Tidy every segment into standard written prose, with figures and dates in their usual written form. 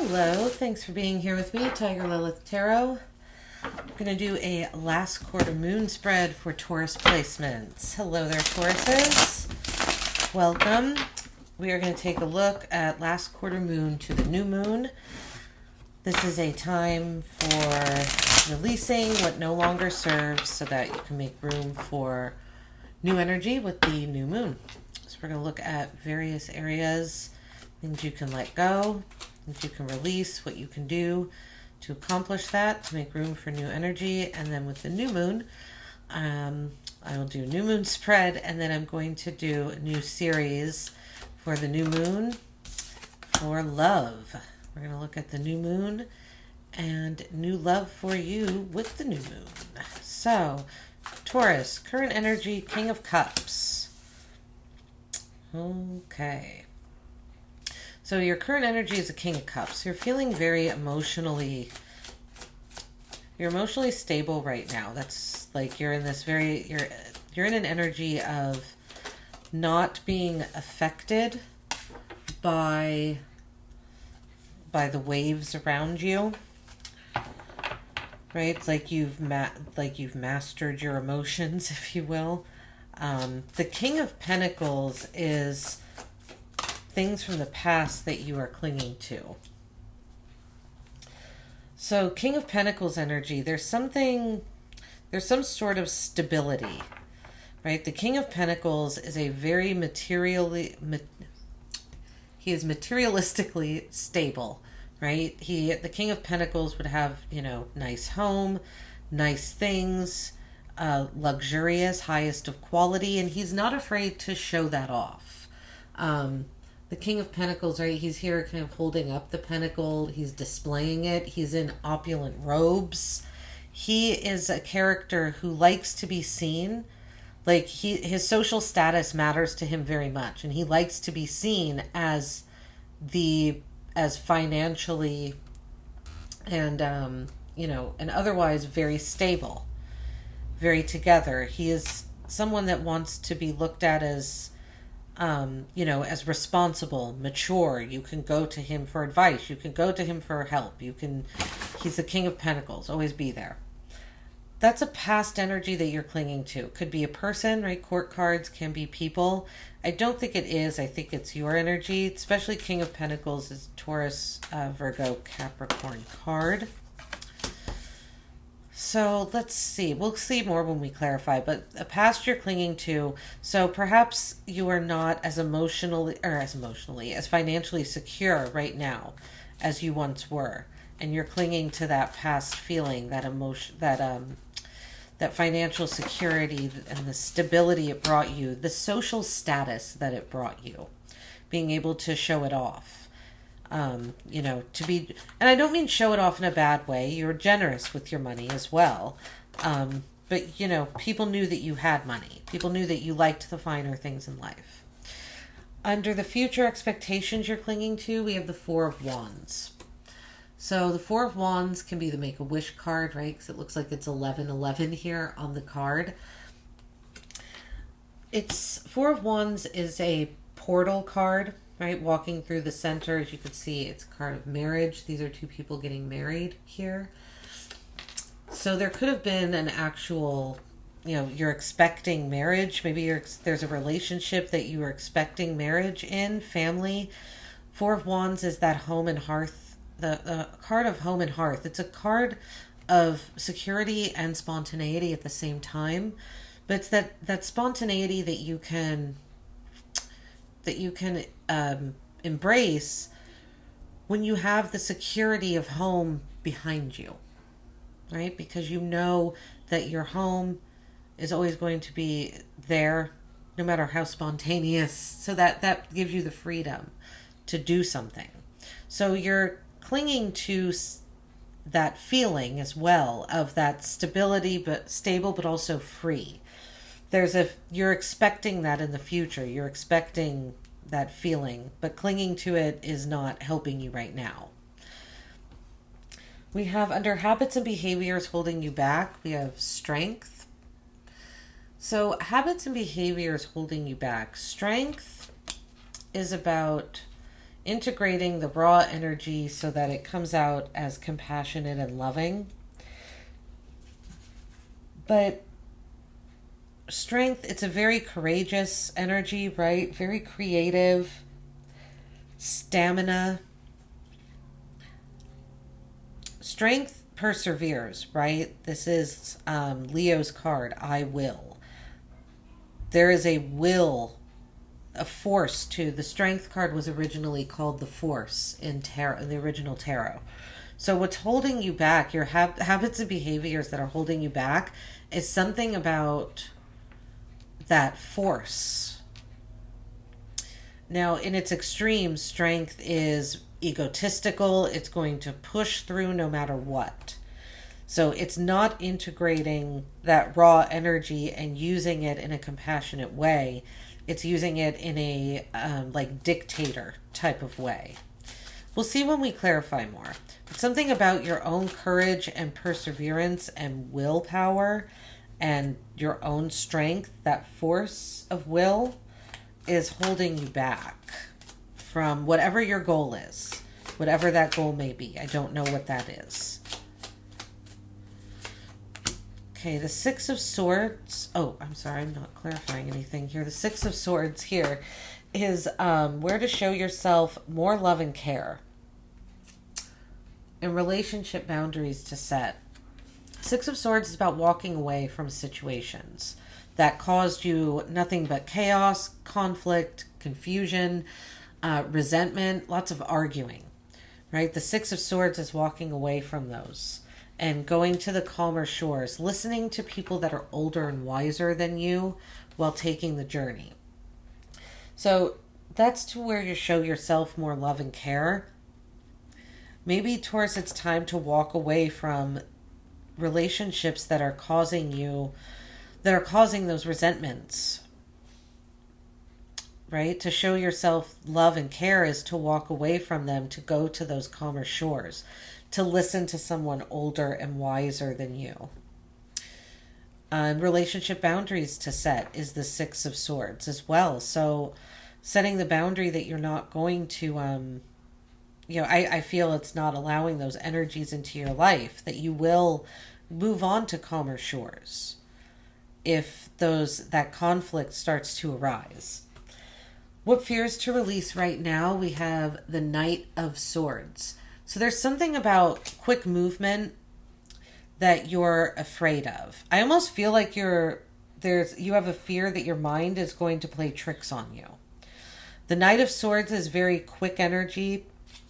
Hello, thanks for being here with me, Tiger Lilith Tarot. I'm going to do a last quarter moon spread for Taurus placements. Hello there, Tauruses. Welcome. We are going to take a look at last quarter moon to the new moon. This is a time for releasing what no longer serves so that you can make room for new energy with the new moon. So we're going to look at various areas, things you can let go, things you can release, what you can do to accomplish that, to make room for new energy. And then with the new moon, I will do a new moon spread, and then I'm going to do a new series for the new moon for love. We're going to look at the new moon and new love for you with the new moon. So, Taurus, current energy, King of Cups. Okay. So your current energy is a King of Cups. You're feeling very emotionally stable right now. That's like you're in this you're in an energy of not being affected by the waves around you. Right? It's like you've mastered your emotions, if you will. The King of Pentacles is things from the past that you are clinging to. So King of Pentacles energy, there's some sort of stability, right? The King of Pentacles is a very he is materialistically stable, right? The King of Pentacles would have, nice home, nice things, luxurious, highest of quality, and he's not afraid to show that off. The King of Pentacles, right? He's here kind of holding up the pentacle. He's displaying it. He's in opulent robes. He is a character who likes to be seen. Like his social status matters to him very much. And he likes to be seen as financially and, and otherwise very stable, very together. He is someone that wants to be looked at as as responsible, mature. You can go to him for advice. You can go to him for help. He's the King of Pentacles. Always be there. That's a past energy that you're clinging to. Could be a person, right? Court cards can be people. I don't think it is. I think it's your energy, especially King of Pentacles is Taurus, Virgo, Capricorn card. So let's see. We'll see more when we clarify, but a past you're clinging to. So perhaps you are not as as financially secure right now as you once were. And you're clinging to that past feeling, that emotion, that financial security and the stability it brought you, the social status that it brought you, being able to show it off. To be, and I don't mean show it off in a bad way. You're generous with your money as well. But people knew that you had money. People knew that you liked the finer things in life. Under the future expectations you're clinging to, we have the Four of Wands. So the Four of Wands can be the Make-A-Wish card, right? Because it looks like it's 1111 here on the card. Four of Wands is a portal card, right? Walking through the center, as you can see, it's a card of marriage. These are two people getting married here. So there could have been an actual, you're expecting marriage. Maybe there's a relationship that you were expecting marriage in, family. Four of Wands is that home and hearth, the card of home and hearth. It's a card of security and spontaneity at the same time. But it's that spontaneity that you can embrace when you have the security of home behind you, right? Because you know that your home is always going to be there, no matter how spontaneous. So that gives you the freedom to do something. So you're clinging to that feeling as well of that stability, but stable, but also free. You're expecting that in the future. You're expecting that feeling, but clinging to it is not helping you right now. We have under habits and behaviors holding you back, we have strength. So habits and behaviors holding you back. Strength is about integrating the raw energy so that it comes out as compassionate and loving. But strength, it's a very courageous energy, right? Very creative. Stamina. Strength perseveres, right? This is Leo's card, I will. There is a will, a force to the strength card. Was originally called the force in tarot, in the original tarot. So what's holding you back, your habits and behaviors that are holding you back, is something about that force. Now, in its extreme, strength is egotistical. It's going to push through no matter what. So it's not integrating that raw energy and using it in a compassionate way. It's using it in a like dictator type of way. We'll see when we clarify more. But something about your own courage and perseverance and willpower and your own strength, that force of will, is holding you back from whatever your goal is. Whatever that goal may be. I don't know what that is. Okay, the Six of Swords. Oh, I'm sorry, I'm not clarifying anything here. The Six of Swords here is where to show yourself more love and care. And relationship boundaries to set. Six of Swords is about walking away from situations that caused you nothing but chaos, conflict, confusion, resentment, lots of arguing, right? The Six of Swords is walking away from those and going to the calmer shores, listening to people that are older and wiser than you while taking the journey. So that's to where you show yourself more love and care. Maybe, Taurus, it's time to walk away from relationships that are causing those resentments, right? To show yourself love and care is to walk away from them, to go to those calmer shores, to listen to someone older and wiser than you. Relationship boundaries to set is the Six of Swords as well. So setting the boundary that you're not going to, I feel it's not allowing those energies into your life, that you will move on to calmer shores if that conflict starts to arise. What fears to release right now? We have the Knight of Swords. So there's something about quick movement that you're afraid of. I almost feel like you have a fear that your mind is going to play tricks on you. The Knight of Swords is very quick energy,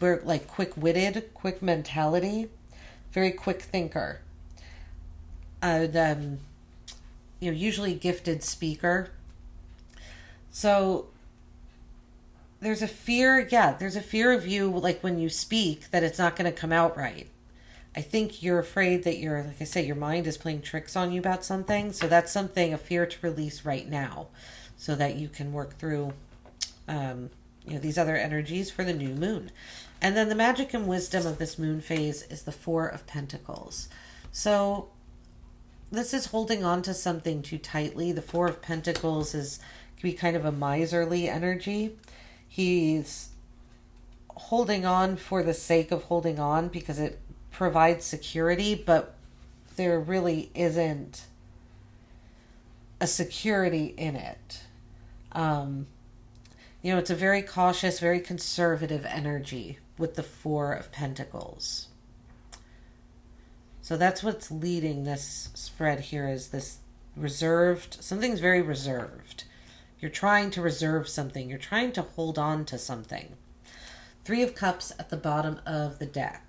like quick-witted, quick mentality, very quick thinker. Usually gifted speaker. So there's a fear, there's a fear of you, like when you speak, that it's not going to come out right. I think you're afraid that like I say, your mind is playing tricks on you about something. So that's a fear to release right now so that you can work through, these other energies for the new moon. And then the magic and wisdom of this moon phase is the Four of Pentacles. So this is holding on to something too tightly. The Four of Pentacles can be kind of a miserly energy. He's holding on for the sake of holding on because it provides security, but there really isn't a security in it. It's a very cautious, very conservative energy with the Four of Pentacles. So that's what's leading this spread here, is this reserved, something's very reserved. You're trying to reserve something. You're trying to hold on to something. Three of Cups at the bottom of the deck.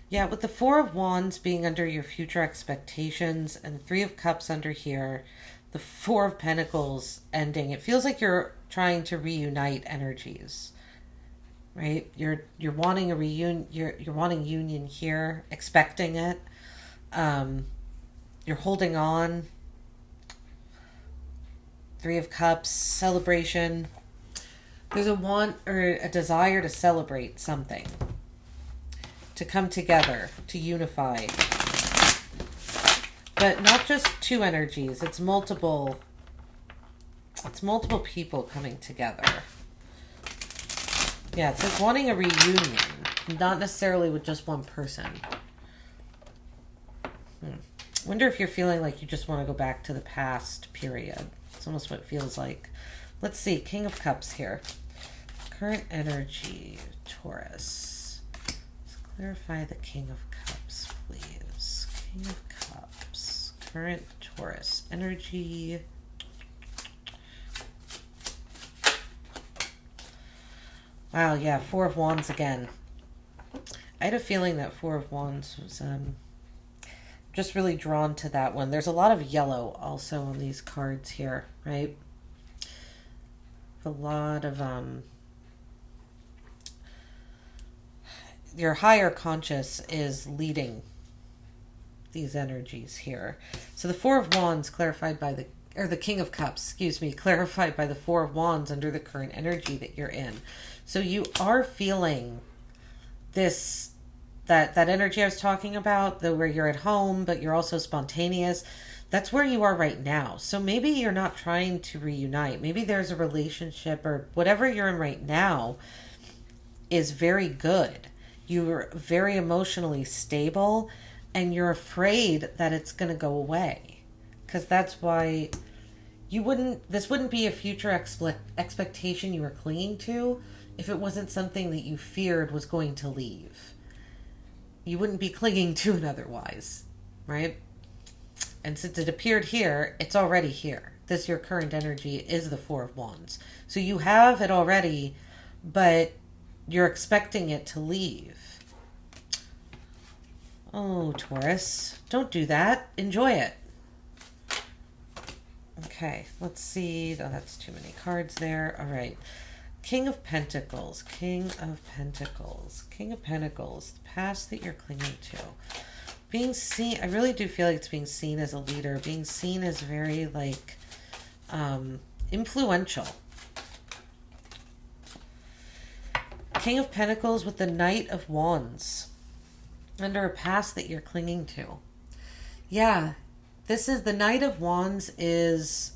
Yeah, with the Four of Wands being under your future expectations and the Three of Cups under here, the Four of Pentacles ending, it feels like you're trying to reunite energies, right? You're wanting a reunion. You're wanting union here, expecting it. You're holding on. Three of Cups, celebration. There's a want or a desire to celebrate something, to come together, to unify. But not just two energies, it's multiple people coming together. Yeah, it's like wanting a reunion, not necessarily with just one person. Wonder if you're feeling like you just want to go back to the past period. It's almost what it feels like. Let's see, King of Cups here. Current energy, Taurus. Let's clarify the King of Cups, please. King of Cups. Current Taurus energy. Wow, yeah, Four of Wands again. I had a feeling that Four of Wands was just really drawn to that one. There's a lot of yellow also on these cards here, right? A lot of your higher conscious is leading these energies here. So the Four of Wands clarified by the King of Cups, excuse me, clarified by the Four of Wands under the current energy that you're in. So you are feeling this, that energy I was talking about, where you're at home, but you're also spontaneous. That's where you are right now. So maybe you're not trying to reunite. Maybe there's a relationship or whatever you're in right now is very good. You're very emotionally stable and you're afraid that it's going to go away. Because that's why this wouldn't be a future expectation you were clinging to if it wasn't something that you feared was going to leave. You wouldn't be clinging to it otherwise, right? And since it appeared here, it's already here. This, your current energy, is the Four of Wands. So you have it already, but you're expecting it to leave. Oh, Taurus, don't do that. Enjoy it. Okay, let's see. Oh, that's too many cards there. All right. King of Pentacles, King of Pentacles, King of Pentacles, the past that you're clinging to. Being seen, I really do feel like it's being seen as a leader, being seen as very, like, influential. King of Pentacles with the Knight of Wands under a past that you're clinging to. Yeah, this is the Knight of Wands is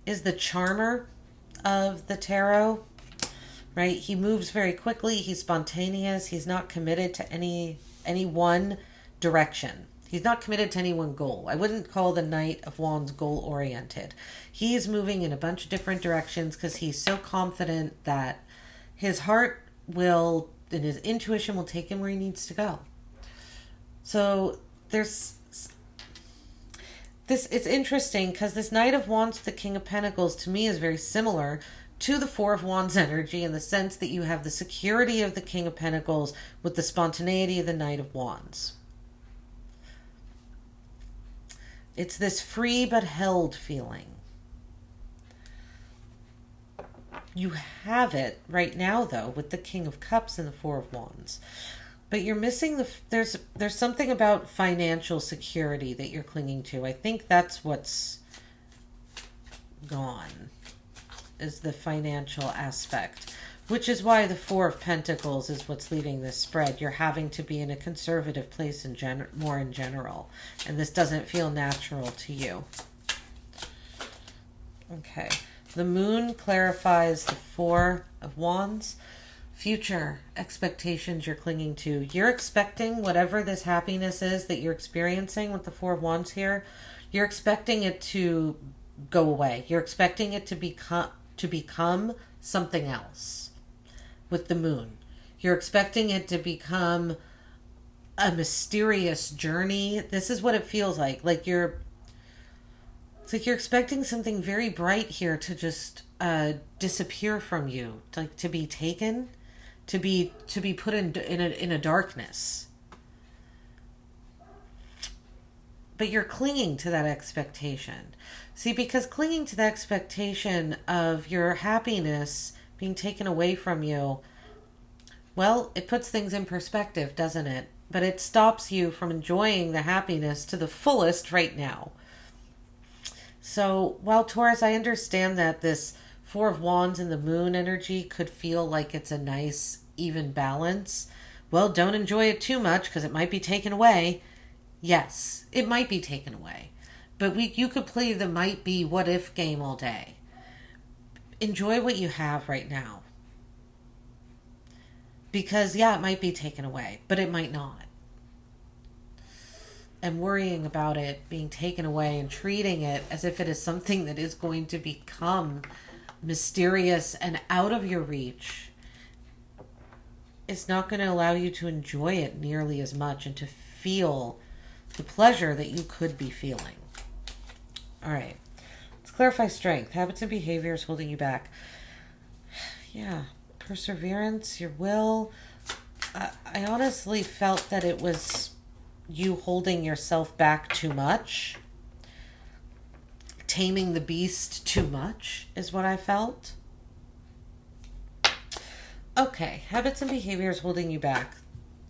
the charmer of the tarot, right? He moves very quickly. He's spontaneous. He's not committed to any one direction. He's not committed to any one goal. I wouldn't call the Knight of Wands goal-oriented. He's moving in a bunch of different directions because he's so confident that his heart will and his intuition will take him where he needs to go. So there's this, it's interesting because this Knight of Wands, the King of Pentacles, to me is very similar to the Four of Wands energy in the sense that you have the security of the King of Pentacles with the spontaneity of the Knight of Wands. It's this free but held feeling. You have it right now, though, with the King of Cups and the Four of Wands. But you're missing there's something about financial security that you're clinging to. I think that's what's gone, is the financial aspect, which is why the Four of Pentacles is what's leading this spread. You're having to be in a conservative place more in general, and this doesn't feel natural to you. Okay, the Moon clarifies the Four of Wands. Future expectations you're clinging to. You're expecting whatever this happiness is that you're experiencing with the Four of Wands here, you're expecting it to go away. You're expecting it to become something else with the Moon. You're expecting it to become a mysterious journey. This is what it feels like. It's like you're expecting something very bright here to just disappear from you, to be taken, to be put in a darkness. But you're clinging to that expectation. See, because clinging to the expectation of your happiness being taken away from you, well, it puts things in perspective, doesn't it? But it stops you from enjoying the happiness to the fullest right now. So, while Taurus, I understand that this Four of Wands and the Moon energy could feel like it's a nice, even balance. Well, don't enjoy it too much because it might be taken away. Yes, it might be taken away. But you could play the might be what if game all day. Enjoy what you have right now. Because, yeah, it might be taken away, but it might not. And worrying about it being taken away and treating it as if it is something that is going to become mysterious and out of your reach, it's not going to allow you to enjoy it nearly as much and to feel the pleasure that you could be feeling. All right. Let's clarify strength. Habits and behaviors holding you back. Yeah. Perseverance, your will. I honestly felt that it was you holding yourself back too much. Taming the beast too much is what I felt. Okay, habits and behaviors holding you back.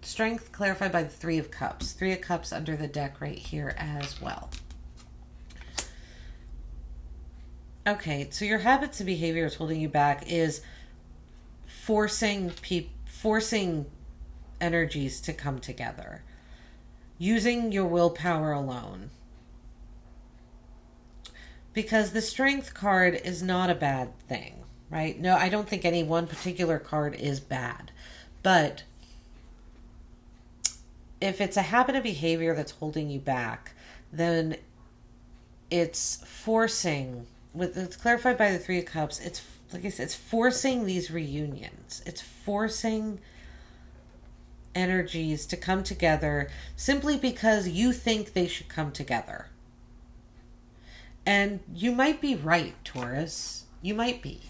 Strength clarified by the Three of Cups. Three of Cups under the deck right here as well. Okay, so your habits and behaviors holding you back is forcing energies to come together. Using your willpower alone. Because the Strength card is not a bad thing. Right? No, I don't think any one particular card is bad. But if it's a habit of behavior that's holding you back, then it's forcing, it's clarified by the Three of Cups, it's, like I said, it's forcing these reunions. It's forcing energies to come together simply because you think they should come together. And you might be right, Taurus. You might be.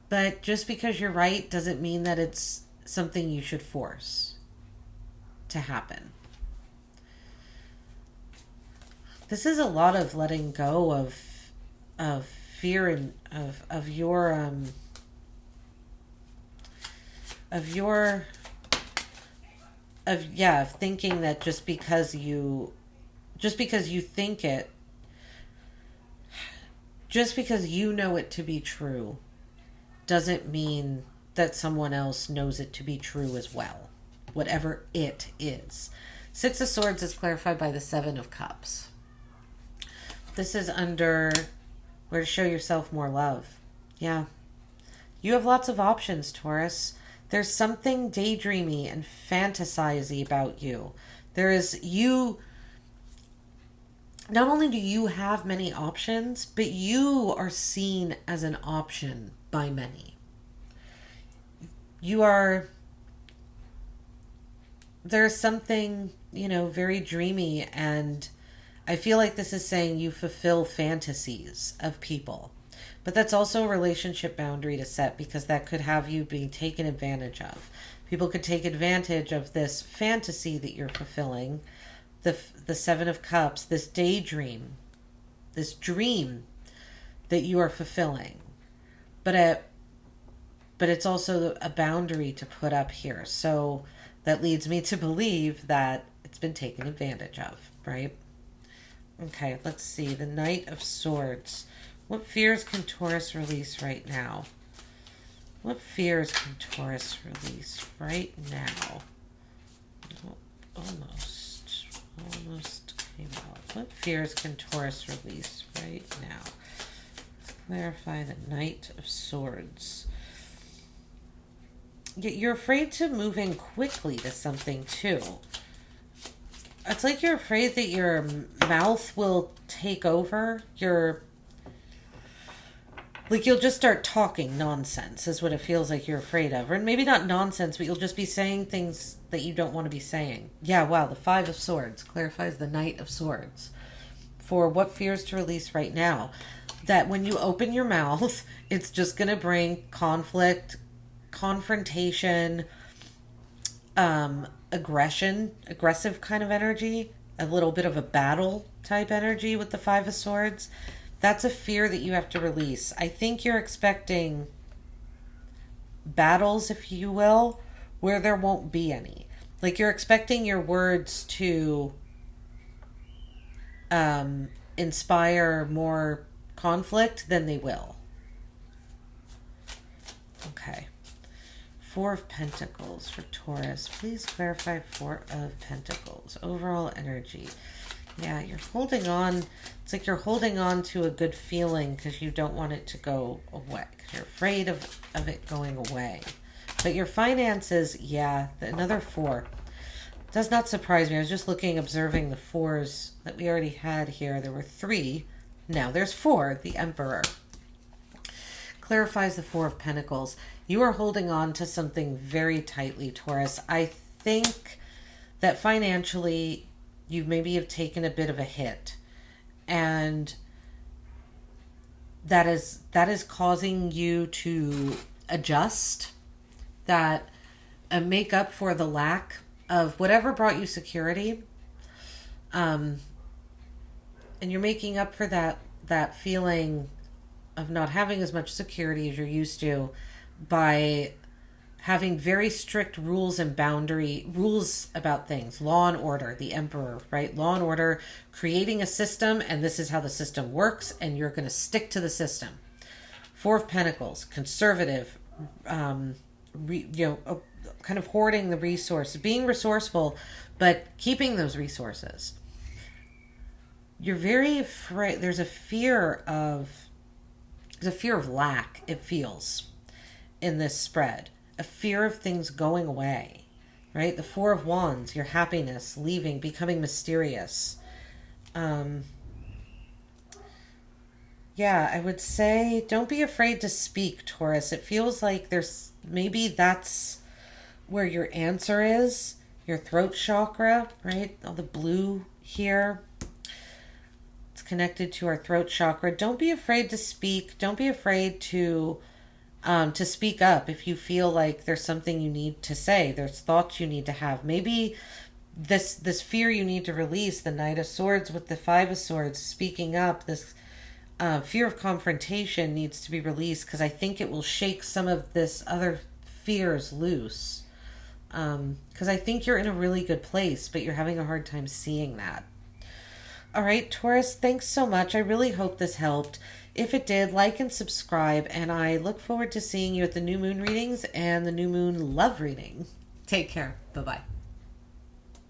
But just because you're right doesn't mean that it's something you should force to happen. This is a lot of letting go of fear and of thinking that just because you think it, just because you know it to be true, doesn't mean that someone else knows it to be true as well. Whatever it is. Six of Swords is clarified by the Seven of Cups. This is under where to show yourself more love. Yeah. You have lots of options, Taurus. There's something daydreamy and fantasy about you. There is you. Not only do you have many options, but you are seen as an option by many. There's something, very dreamy, and I feel like this is saying you fulfill fantasies of people. But that's also a relationship boundary to set, because that could have you being taken advantage of. People could take advantage of this fantasy that you're fulfilling, the Seven of Cups, this daydream, this dream that you are fulfilling. But it's also a boundary to put up here. So that leads me to believe that it's been taken advantage of, right? Okay, let's see. The Knight of Swords. What fears can Taurus release right now? What fears can Taurus release right now? Almost came out. What fears can Taurus release right now? Let's clarify the Knight of Swords. You're afraid to move in quickly to something too. It's like you're afraid that your mouth will take over. You'll just start talking nonsense is what it feels like you're afraid of. Or maybe not nonsense, but you'll just be saying things that you don't want to be saying. Yeah, wow, the Five of Swords clarifies the Knight of Swords. For what fears to release right now. That when you open your mouth, it's just going to bring conflict, confrontation, aggressive kind of energy, a little bit of a battle type energy with the Five of Swords. That's a fear that you have to release. I think you're expecting battles, if you will, where there won't be any. Like you're expecting your words to inspire more conflict than they will. Okay. Four of Pentacles for Taurus. Please clarify Four of Pentacles. Overall energy. Yeah, you're holding on. It's like you're holding on to a good feeling because you don't want it to go away. Because you're afraid of it going away. But your finances, yeah, another 4. Does not surprise me. I was just observing the 4s that we already had here. There were 3. Now there's 4. The Emperor. Clarifies the 4 of Pentacles. You are holding on to something very tightly, Taurus. I think that financially you maybe have taken a bit of a hit. And that is causing you to adjust, that make up for the lack of whatever brought you security. And you're making up for that feeling of not having as much security as you're used to by having very strict rules and rules about things. Law and order, the Emperor, right? Law and order, creating a system, and this is how the system works, and you're going to stick to the system. 4 of Pentacles, conservative, kind of hoarding the resources, being resourceful, but keeping those resources. You're very afraid. There's a fear of lack, it feels, in this spread. A fear of things going away, right? The 4 of Wands, your happiness, leaving, becoming mysterious. Yeah, I would say don't be afraid to speak, Taurus. It feels like maybe that's where your answer is, your throat chakra, right? All the blue here. It's connected to our throat chakra. Don't be afraid to speak. Don't be afraid to speak up if you feel like there's something you need to say. There's thoughts you need to have. Maybe this fear you need to release, the Knight of Swords with the 5 of Swords, speaking up, this fear of confrontation needs to be released, because I think it will shake some of this other fears loose. Because I think you're in a really good place, but you're having a hard time seeing that. All right, Taurus, thanks so much. I really hope this helped. If it did, like and subscribe, and I look forward to seeing you at the new moon readings and the new moon love reading. Take care. Bye-bye.